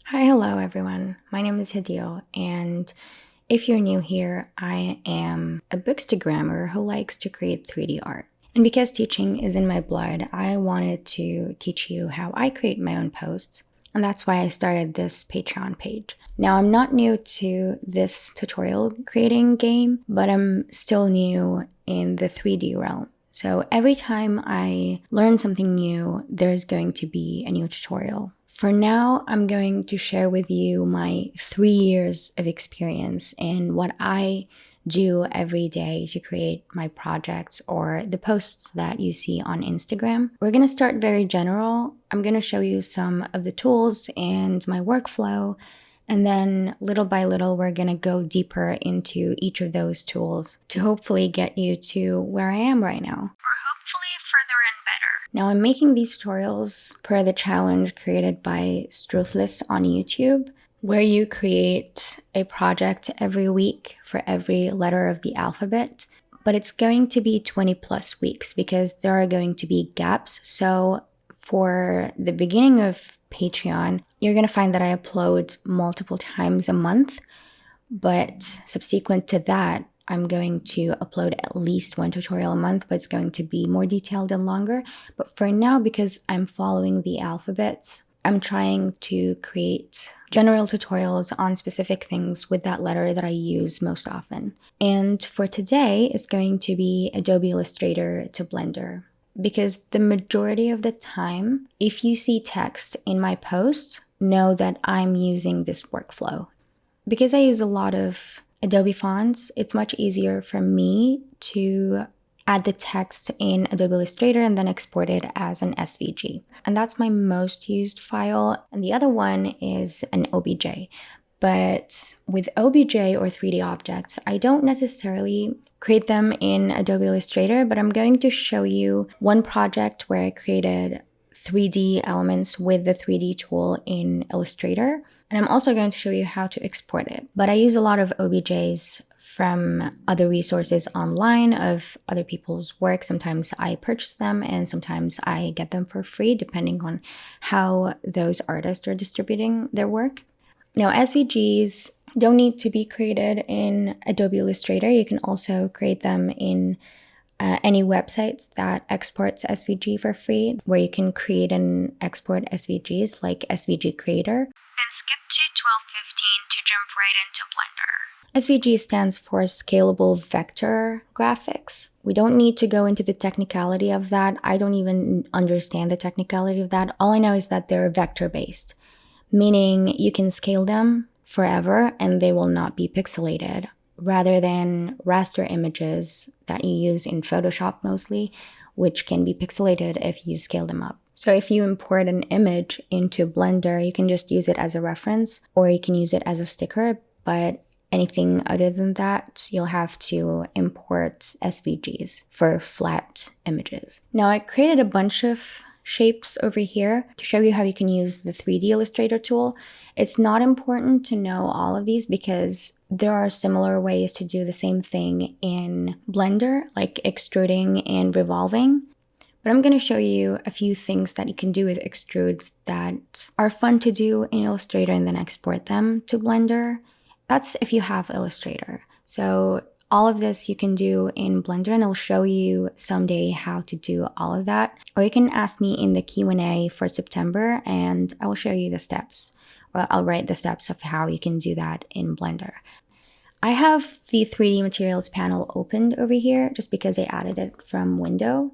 Hi, hello everyone. My name is Hadil, and if you're new here, I am a bookstagrammer who likes to create 3D art. And because teaching is in my blood, I wanted to teach you how I create my own posts, and that's why I started this Patreon page. Now, I'm not new to this tutorial creating game, but I'm still new in the 3D realm. So every time I learn something new, there's going to be a new tutorial. For now, I'm going to share with you my 3 years of experience and what I do every day to create my projects or the posts that you see on Instagram. We're going to start very general. I'm going to show you some of the tools and my workflow, and then little by little, we're going to go deeper into each of those tools to hopefully get you to where I am right now. Now, I'm making these tutorials per the challenge created by Struthless on YouTube, where you create a project every week for every letter of the alphabet. But it's going to be 20 plus weeks because there are going to be gaps. So for the beginning of Patreon, you're going to find that I upload multiple times a month. But subsequent to that, I'm going to upload at least one tutorial a month, but it's going to be more detailed and longer. But for now, because I'm following the alphabets, I'm trying to create general tutorials on specific things with that letter that I use most often. And for today, it's going to be Adobe Illustrator to Blender. Because the majority of the time, if you see text in my post, know that I'm using this workflow. Because I use a lot of Adobe fonts, it's much easier for me to add the text in Adobe Illustrator and then export it as an SVG. And that's my most used file. And the other one is an OBJ. But with OBJ or 3D objects, I don't necessarily create them in Adobe Illustrator, but I'm going to show you one project where I created 3D elements with the 3D tool in Illustrator. And I'm also going to show you how to export it. But I use a lot of OBJs from other resources online of other people's work. Sometimes I purchase them and sometimes I get them for free, depending on how those artists are distributing their work. Now, SVGs don't need to be created in Adobe Illustrator. You can also create them in any websites that exports SVG for free, where you can create and export SVGs like SVGCreator. Then skip to 12:15 to jump right into Blender. SVG stands for Scalable Vector Graphics. We don't need to go into the technicality of that. I don't even understand the technicality of that. All I know is that they're vector-based, meaning you can scale them forever and they will not be pixelated, rather than raster images that you use in Photoshop mostly, which can be pixelated if you scale them up. So if you import an image into Blender, you can just use it as a reference, or you can use it as a sticker, but anything other than that, you'll have to import SVGs for flat images. Now, I created a bunch of shapes over here to show you how you can use the 3D Illustrator tool. It's not important to know all of these because there are similar ways to do the same thing in Blender, like extruding and revolving. But I'm going to show you a few things that you can do with extrudes that are fun to do in Illustrator and then export them to Blender. That's if you have Illustrator. So all of this you can do in Blender, and I'll show you someday how to do all of that. Or you can ask me in the Q&A for September and I will show you the steps. Or I'll write the steps of how you can do that in Blender. I have the 3D materials panel opened over here just because I added it from window,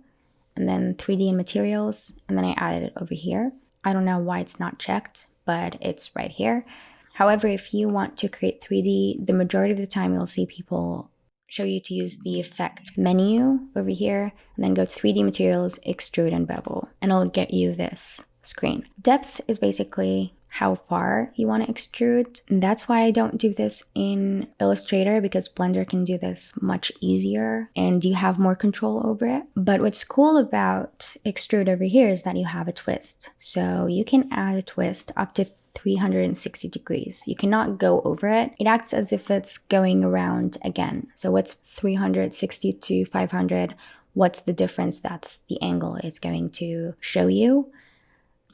and then 3D and materials, and then I added it over here. I don't know why it's not checked, but it's right here. However, if you want to create 3D, the majority of the time you'll see people show you to use the effect menu over here, and then go to 3D materials, extrude and bevel, and it'll get you this screen. Depth is basically how far you want to extrude. And that's why I don't do this in Illustrator, because Blender can do this much easier and you have more control over it. But what's cool about extrude over here is that you have a twist. So you can add a twist up to 360 degrees. You cannot go over it. It acts as if it's going around again. So what's 360 to 500? What's the difference? That's the angle it's going to show you.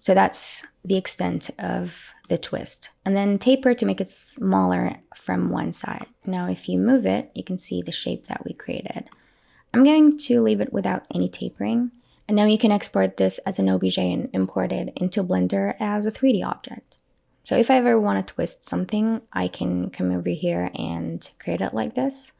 So that's the extent of the twist. And then taper to make it smaller from one side. Now if you move it, you can see the shape that we created. I'm going to leave it without any tapering. And now you can export this as an OBJ and import it into Blender as a 3D object. So if I ever want to twist something, I can come over here and create it like this.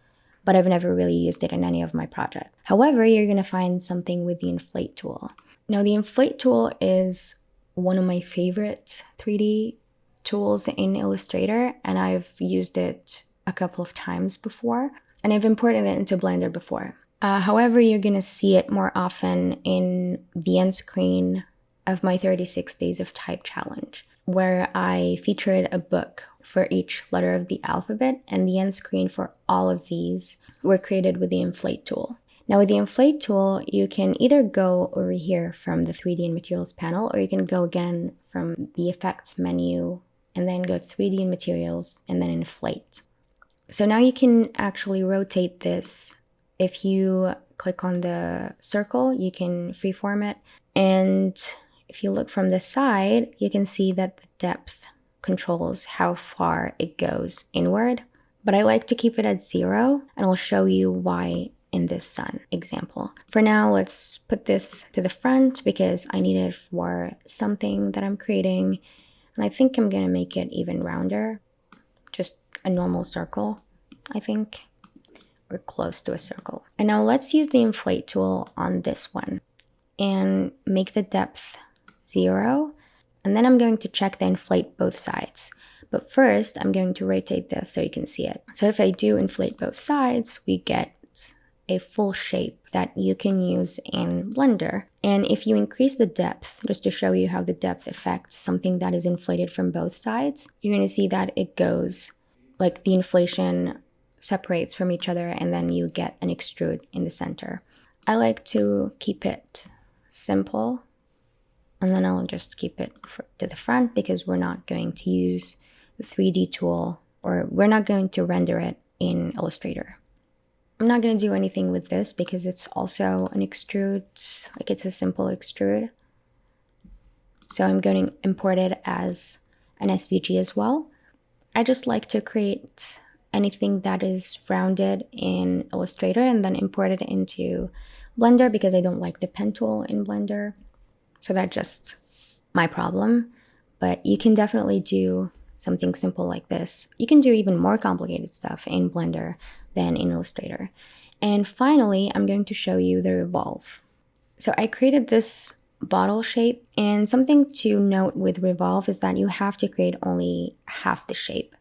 But I've never really used it in any of my projects. However, you're going to find something with the inflate tool. Now the inflate tool is one of my favorite 3D tools in Illustrator, and I've used it a couple of times before, and I've imported it into Blender before. However, you're going to see it more often in the end screen of my 36 Days of Type challenge, where I featured a book for each letter of the alphabet, and the end screen for all of these were created with the inflate tool. Now with the inflate tool, you can either go over here from the 3D and materials panel, or you can go again from the effects menu and then go to 3D and materials and then inflate. So now you can actually rotate this. If you click on the circle, you can freeform it. And if you look from the side, you can see that the depth controls how far it goes inward. But I like to keep it at 0, and I'll show you why in this sun example. For now, let's put this to the front because I need it for something that I'm creating. And I think I'm gonna make it even rounder, just a normal circle, I think, or close to a circle. And now let's use the inflate tool on this one and make the depth 0. And then I'm going to check the inflate both sides. But first, I'm going to rotate this so you can see it. So if I do inflate both sides, we get a full shape that you can use in Blender. And if you increase the depth, just to show you how the depth affects something that is inflated from both sides, you're going to see that it goes like the inflation separates from each other, and then you get an extrude in the center. I like to keep it simple, and then I'll just keep it to the front because we're not going to use the 3D tool, or we're not going to render it in Illustrator. I'm not going to do anything with this because it's also an extrude, like it's a simple extrude. So I'm going to import it as an SVG as well. I just like to create anything that is rounded in Illustrator and then import it into Blender because I don't like the pen tool in Blender. So that's just my problem. But you can definitely do something simple like this. You can do even more complicated stuff in Blender than in Illustrator. And finally, I'm going to show you the revolve. So I created this bottle shape, and something to note with revolve is that you have to create only half the shape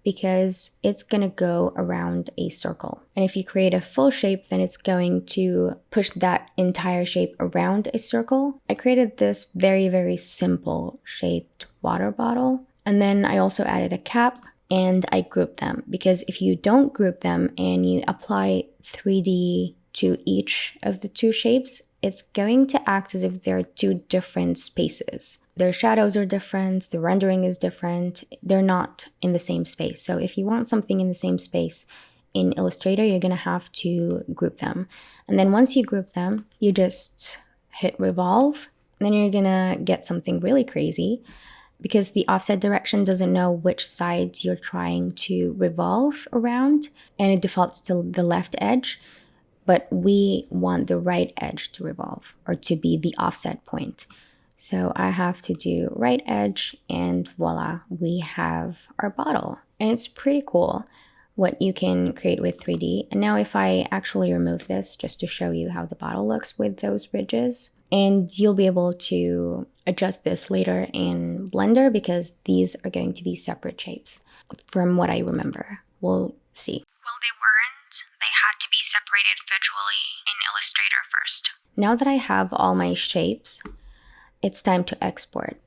because it's gonna go around a circle. And if you create a full shape, then it's going to push that entire shape around a circle. I created this very, very simple shaped water bottle. And then I also added a cap and I grouped them because if you don't group them and you apply 3D to each of the two shapes, it's going to act as if they're two different spaces. Their shadows are different, the rendering is different, they're not in the same space. So if you want something in the same space in Illustrator, you're gonna have to group them. And then once you group them, you just hit revolve, and then you're gonna get something really crazy because the offset direction doesn't know which side you're trying to revolve around, and it defaults to the left edge. But we want the right edge to revolve or to be the offset point. So I have to do right edge and voila, we have our bottle. And it's pretty cool what you can create with 3D. And now if I actually remove this just to show you how the bottle looks with those ridges, and you'll be able to adjust this later in Blender because these are going to be separate shapes from what I remember. We'll see. Well, they weren't. They had to be separated visually in Illustrator first. Now that I have all my shapes, it's time to export.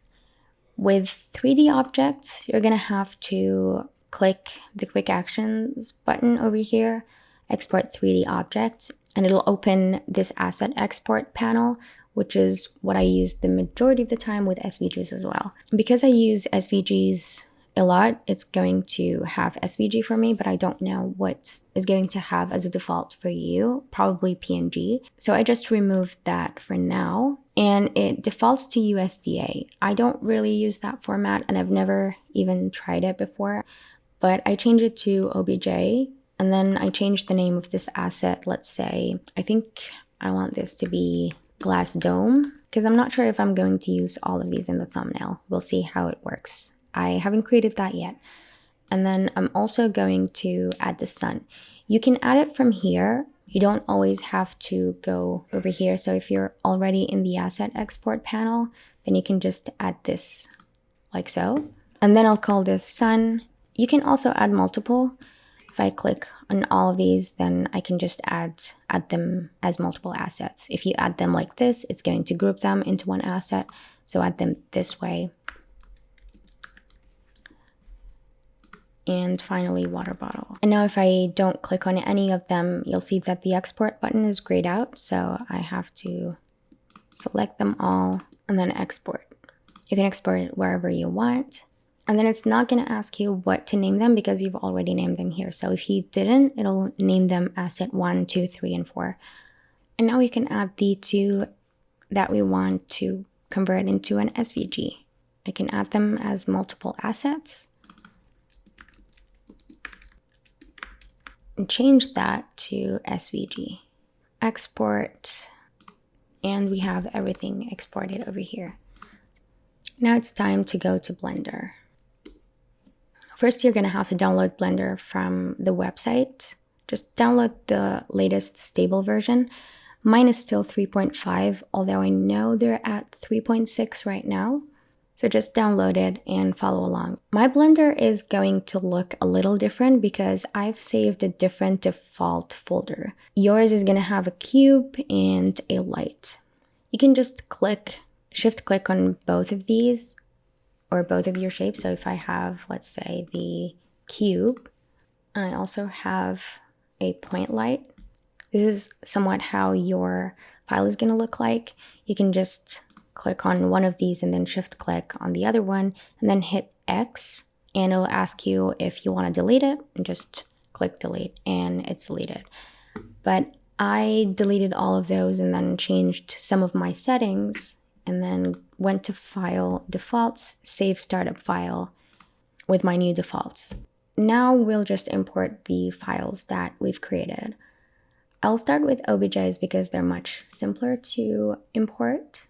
With 3D objects, you're gonna have to click the quick actions button over here, export 3D objects, and it'll open this asset export panel, which is what I use the majority of the time with SVGs as well. Because I use SVGs a lot, it's going to have SVG for me, but I don't know what is going to have as a default for you, probably PNG. So I just removed that for now. and it defaults to USDA. I don't really use that format, and I've never even tried it before, but I changed it to OBJ, and then I changed the name of this asset. Let's say, I think I want this to be glass dome, because I'm not sure if I'm going to use all of these in the thumbnail. We'll see how it works. I haven't created that yet. And then I'm also going to add the sun. You can add it from here. You don't always have to go over here. So if you're already in the asset export panel, then you can just add this like so. And then I'll call this sun. You can also add multiple. If I click on all of these, then I can just add them as multiple assets. If you add them like this, it's going to group them into one asset. So add them this way. And finally, water bottle. And now if I don't click on any of them, you'll see that the export button is grayed out. So I have to select them all and then export. You can export it wherever you want. And then it's not going to ask you what to name them because you've already named them here. So if you didn't, it'll name them asset 1, 2, 3, and 4. And now we can add the two that we want to convert into an SVG. I can add them as multiple assets and change that to SVG. Export, and we have everything exported over here. Now it's time to go to Blender. First, you're gonna have to download Blender from the website. Just download the latest stable version. Mine is still 3.5, although I know they're at 3.6 right now. So just download it and follow along. My Blender is going to look a little different because I've saved a different default folder. Yours is gonna have a cube and a light. You can just shift click on both of these or both of your shapes. So if I have, let's say, the cube, and I also have a point light, this is somewhat how your file is gonna look like. You can just click on one of these and then shift click on the other one and then hit X, and it'll ask you if you want to delete it, and just click delete and it's deleted. But I deleted all of those and then changed some of my settings and then went to File, Defaults, Save Startup File with my new defaults. Now we'll just import the files that we've created. I'll start with OBJs because they're much simpler to import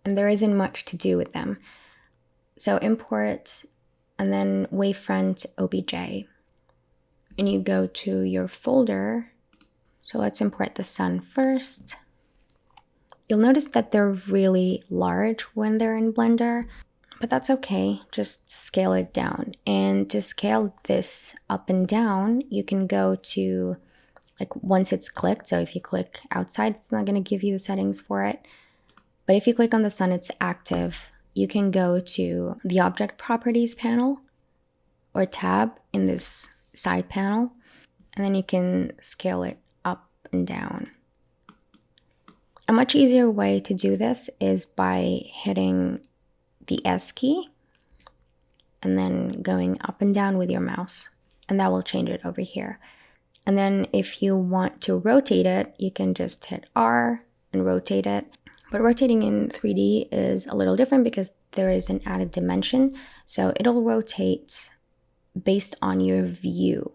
and there isn't much to do with them. So import and then wavefront OBJ. And you go to your folder. So let's import the sun first. You'll notice that they're really large when they're in Blender, but that's okay. Just scale it down. And to scale this up and down, you can go to like once it's clicked. So if you click outside, it's not going to give you the settings for it. But if you click on the sun, it's active. You can go to the Object Properties panel or tab in this side panel, and then you can scale it up and down. A much easier way to do this is by hitting the S key and then going up and down with your mouse, and that will change it over here. And then if you want to rotate it, you can just hit R and rotate it. But rotating in 3D is a little different because there is an added dimension. So it'll rotate based on your view.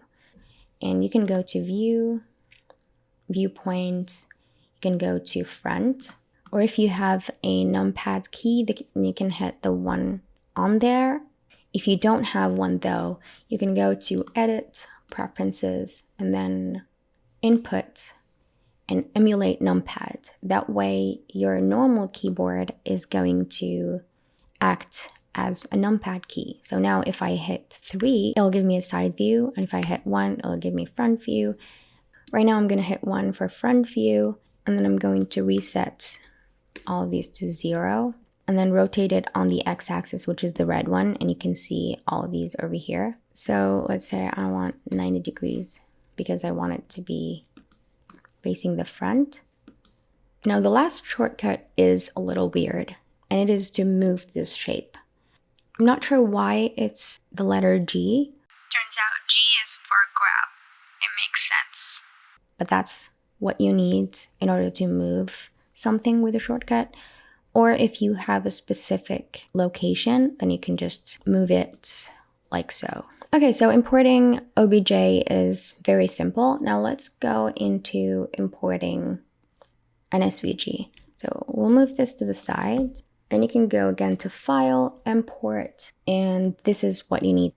And you can go to View, Viewpoint, you can go to Front. Or if you have a numpad key, you can hit the one on there. If you don't have one though, you can go to Edit, Preferences, and then Input, and emulate numpad. That way your normal keyboard is going to act as a numpad key. So now if I hit 3, it'll give me a side view, and if I hit 1, it'll give me front view. Right now I'm going to hit 1 for front view, and then I'm going to reset all of these to 0, and then rotate it on the x-axis, which is the red one, and you can see all of these over here. So let's say I want 90 degrees because I want it to be facing the front. Now the last shortcut is a little weird, and it is to move this shape. I'm not sure why it's the letter G. Turns out G is for grab. It makes sense. But that's what you need in order to move something with a shortcut. Or if you have a specific location, then you can just move it like so. Okay, so importing OBJ is very simple. Now let's go into importing an SVG. So we'll move this to the side, and you can go again to File, Import, and this is what you need.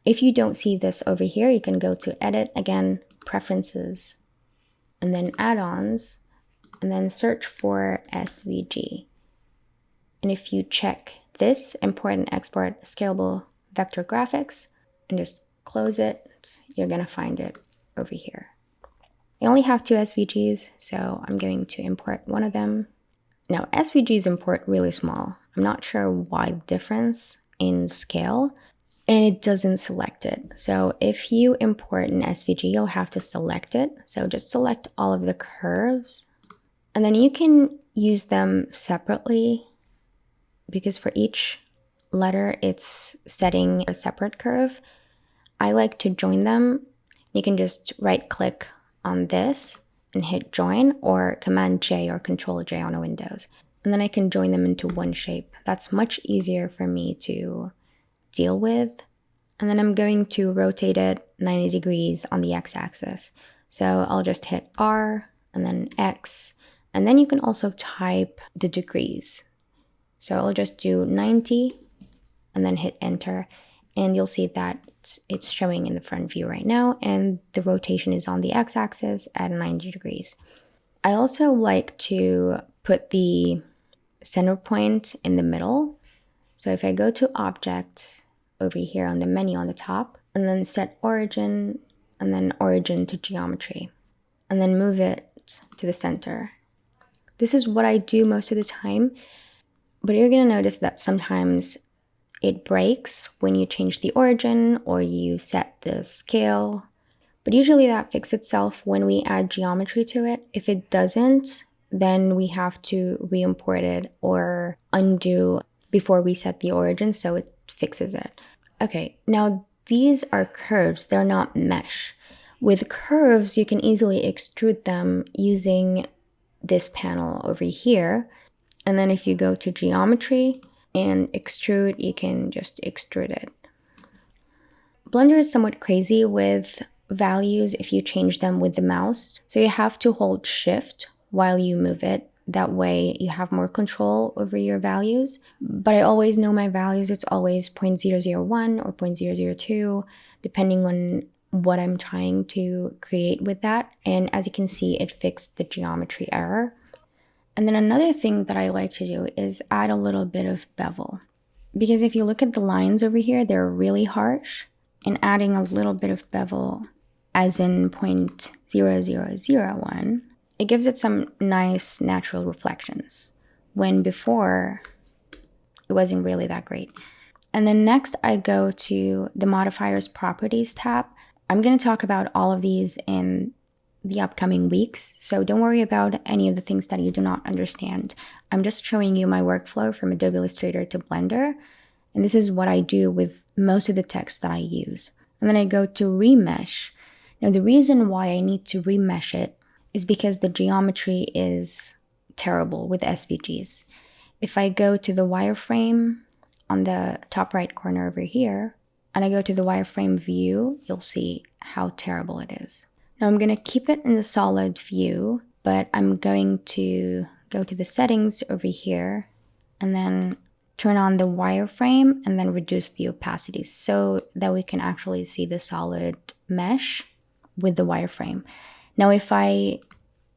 If you don't see this over here, you can go to Edit, again, Preferences, and then Add-ons, and then search for SVG. And if you check this, Import and Export Scalable Vector Graphics, and just close it, you're gonna find it over here. I only have 2 SVGs, so I'm going to import one of them. Now, SVGs import really small. I'm not sure why the difference in scale, and it doesn't select it. So if you import an SVG, you'll have to select it. So just select all of the curves, and then you can use them separately because for each letter, it's setting a separate curve. I like to join them. You can just right-click on this and hit join, or Command J or Control J on a Windows. And then I can join them into one shape. That's much easier for me to deal with. And then I'm going to rotate it 90 degrees on the x-axis. So I'll just hit R and then X. And then you can also type the degrees. So I'll just do 90 and then hit enter. And you'll see that it's showing in the front view right now, and the rotation is on the x-axis at 90 degrees. I also like to put the center point in the middle. So if I go to Object over here on the menu on the top, and then set origin, and then origin to geometry, and then move it to the center. This is what I do most of the time, but you're gonna notice that sometimes it breaks when you change the origin or you set the scale, but usually that fixes itself when we add geometry to it. If it doesn't, then we have to re-import it or undo before we set the origin so it fixes it. Okay, now these are curves, they're not mesh. With curves, you can easily extrude them using this panel over here. And then if you go to geometry and extrude, you can just extrude it. Blender is somewhat crazy with values if you change them with the mouse. So you have to hold shift while you move it. That way you have more control over your values. But I always know my values. It's always 0.001 or 0.002, depending on what I'm trying to create with that. And as you can see, it fixed the geometry error. And then another thing that I like to do is add a little bit of bevel. Because if you look at the lines over here, they're really harsh. And adding a little bit of bevel, as in 0.0001, it gives it some nice natural reflections, when before it wasn't really that great. And then next I go to the Modifiers Properties tab. I'm going to talk about all of these in the upcoming weeks, so don't worry about any of the things that you do not understand. I'm just showing you my workflow from Adobe Illustrator to Blender, and this is what I do with most of the text that I use. And then I go to Remesh. Now the reason why I need to remesh it is because the geometry is terrible with SVGs. If I go to the wireframe on the top right corner over here, and I go to the wireframe view, you'll see how terrible it is. Now I'm going to keep it in the solid view, but I'm going to go to the settings over here and then turn on the wireframe and then reduce the opacity so that we can actually see the solid mesh with the wireframe. Now if I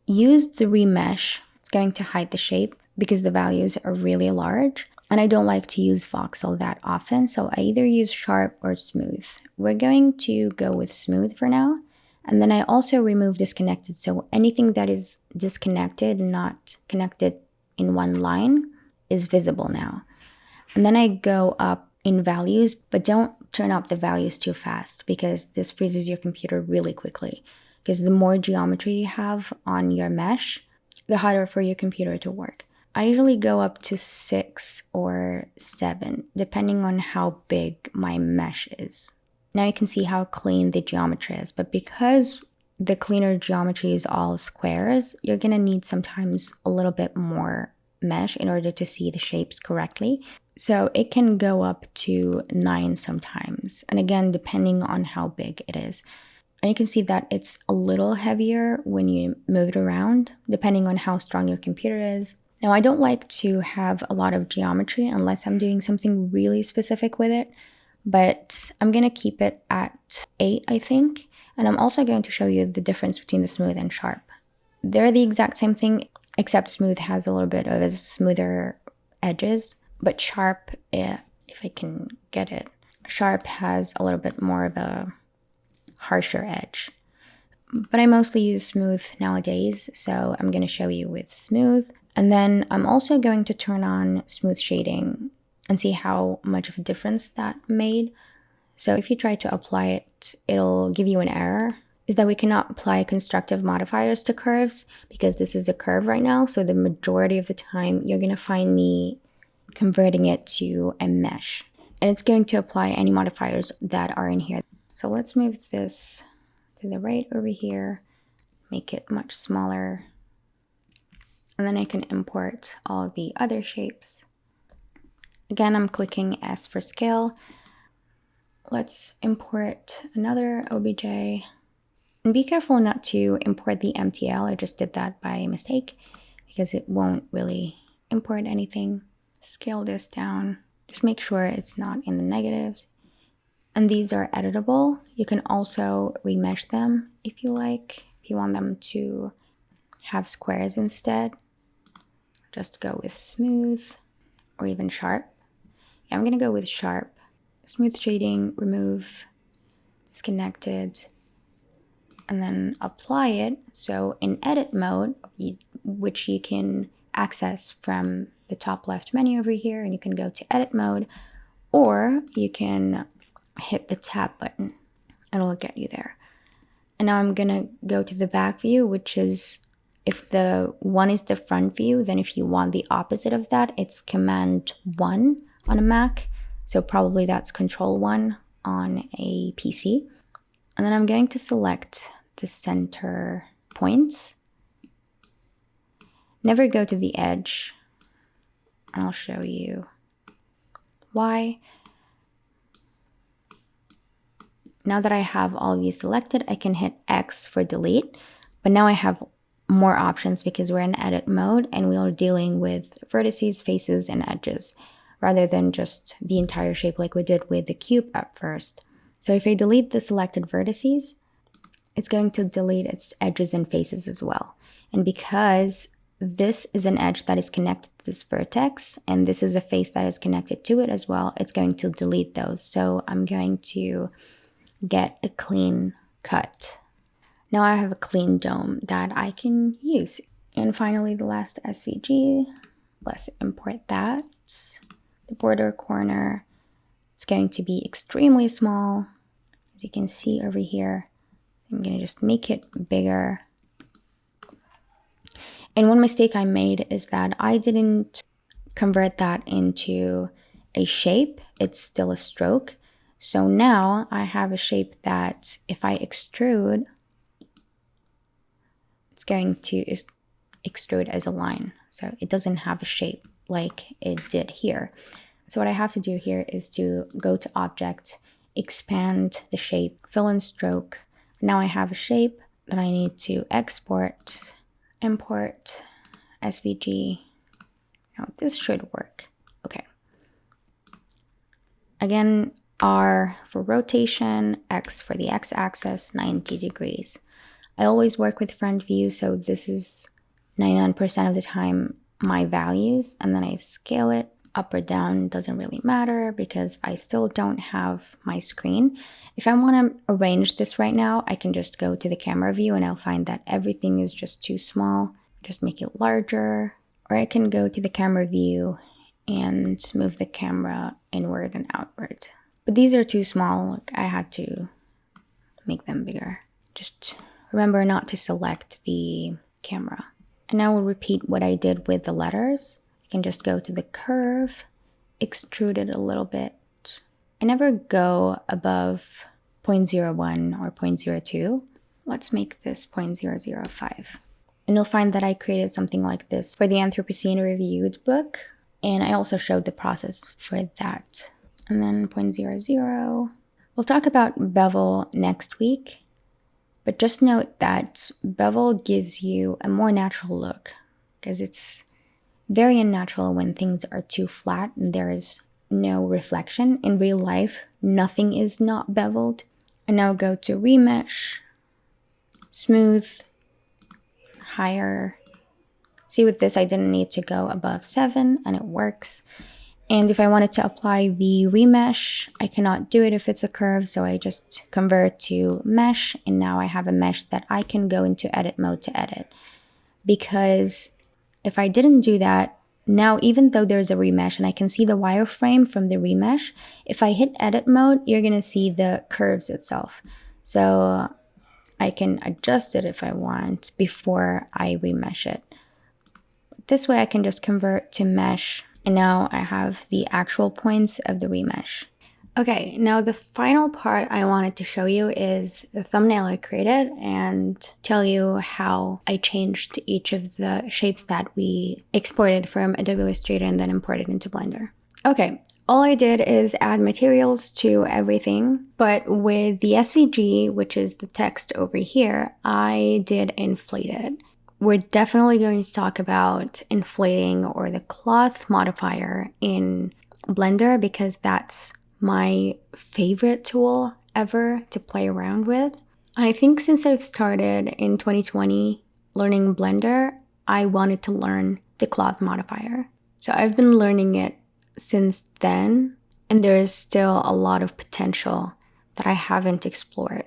use the remesh, it's going to hide the shape because the values are really large. And I don't like to use voxel that often, so I either use sharp or smooth. We're going to go with smooth for now. And then I also remove disconnected, so anything that is disconnected, not connected in one line, is visible now. And then I go up in values, but don't turn up the values too fast because this freezes your computer really quickly. Because the more geometry you have on your mesh, the harder for your computer to work. I usually go up to 6 or 7, depending on how big my mesh is. Now you can see how clean the geometry is, but because the cleaner geometry is all squares, you're gonna need sometimes a little bit more mesh in order to see the shapes correctly. So it can go up to 9 sometimes. And again, depending on how big it is. And you can see that it's a little heavier when you move it around, depending on how strong your computer is. Now, I don't like to have a lot of geometry unless I'm doing something really specific with it, but I'm going to keep it at 8, I think. And I'm also going to show you the difference between the smooth and sharp. They're the exact same thing, except smooth has a little bit of a smoother edges, but sharp, if I can get it, sharp has a little bit more of a harsher edge. But I mostly use smooth nowadays, so I'm going to show you with smooth. And then I'm also going to turn on smooth shading and see how much of a difference that made. So if you try to apply it, it'll give you an error. Is that we cannot apply constructive modifiers to curves because this is a curve right now. So the majority of the time, you're going to find me converting it to a mesh. And it's going to apply any modifiers that are in here. So let's move this to the right over here, make it much smaller. And then I can import all the other shapes. Again, I'm clicking S for scale. Let's import another OBJ. And be careful not to import the MTL. I just did that by mistake because it won't really import anything. Scale this down. Just make sure it's not in the negatives. And these are editable. You can also remesh them if you like. If you want them to have squares instead, just go with smooth or even sharp. Yeah, I'm gonna go with sharp. Smooth shading, remove, disconnected, and then apply it. So in edit mode, which you can access from the top left menu over here, and you can go to edit mode, or you can hit the tab button and it'll get you there. And now I'm gonna go to the back view, which is, if the one is the front view, then if you want the opposite of that, it's Command 1 on a Mac. So probably that's Control 1 on a PC. And then I'm going to select the center points. Never go to the edge. I'll show you why. Now that I have all of these selected, I can hit X for delete. But now I have more options because we're in edit mode and we are dealing with vertices, faces, and edges rather than just the entire shape like we did with the cube at first. So if I delete the selected vertices, it's going to delete its edges and faces as well. And because this is an edge that is connected to this vertex and this is a face that is connected to it as well, it's going to delete those. So I'm going to get a clean cut. Now I have a clean dome that I can use. And finally, the last SVG, let's import that. The border corner, it's going to be extremely small. As you can see over here, I'm gonna just make it bigger. And one mistake I made is that I didn't convert that into a shape. It's still a stroke. So now I have a shape that if I extrude, it's going to extrude as a line. So it doesn't have a shape like it did here. So what I have to do here is to go to Object, expand the shape, fill in stroke. Now I have a shape that I need to export, import, SVG. Now this should work. Okay. Again, R for rotation, X for the X-axis, 90 degrees. I always work with front view, so this is 99% of the time my values, and then I scale it up or down, doesn't really matter because I still don't have my screen. If I want to arrange this right now, I can just go to the camera view and I'll find that everything is just too small. Just make it larger, or I can go to the camera view and move the camera inward and outward. But these are too small, like I had to make them bigger. Just remember not to select the camera. And now we'll repeat what I did with the letters. I can just go to the curve, extrude it a little bit. I never go above 0.01 or 0.02. Let's make this 0.005. And you'll find that I created something like this for the Anthropocene Reviewed book. And I also showed the process for that. And then 0.00. We'll talk about bevel next week. But just note that bevel gives you a more natural look because it's very unnatural when things are too flat and there is no reflection. In real life, nothing is not beveled. And now go to remesh, smooth, higher. See, with this, I didn't need to go above 7 and it works. And if I wanted to apply the remesh, I cannot do it if it's a curve, so I just convert to mesh, and now I have a mesh that I can go into edit mode to edit. Because if I didn't do that, now even though there's a remesh and I can see the wireframe from the remesh, if I hit edit mode, you're gonna see the curves itself. So I can adjust it if I want before I remesh it. This way I can just convert to mesh, and now I have the actual points of the remesh. Okay, now the final part I wanted to show you is the thumbnail I created and tell you how I changed each of the shapes that we exported from Adobe Illustrator and then imported into Blender. Okay, all I did is add materials to everything, but with the SVG, which is the text over here, I did inflate it. We're definitely going to talk about inflating or the cloth modifier in Blender because that's my favorite tool ever to play around with. I think since I've started in 2020 learning Blender, I wanted to learn the cloth modifier. So I've been learning it since then, and there is still a lot of potential that I haven't explored.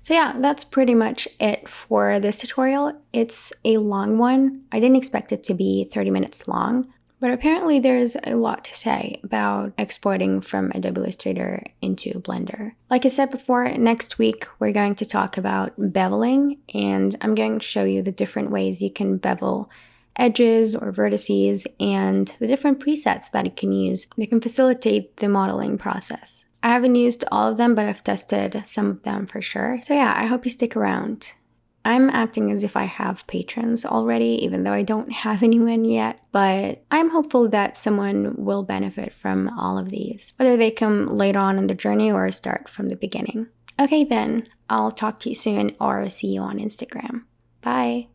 So yeah, that's pretty much it for this tutorial. It's a long one. I didn't expect it to be 30 minutes long, but apparently there's a lot to say about exporting from Adobe Illustrator into Blender. Like I said before, next week we're going to talk about beveling, and I'm going to show you the different ways you can bevel edges or vertices and the different presets that you can use that can facilitate the modeling process. I haven't used all of them, but I've tested some of them for sure. So yeah, I hope you stick around. I'm acting as if I have patrons already, even though I don't have anyone yet, but I'm hopeful that someone will benefit from all of these, whether they come later on in the journey or start from the beginning. Okay then, I'll talk to you soon or see you on Instagram. Bye!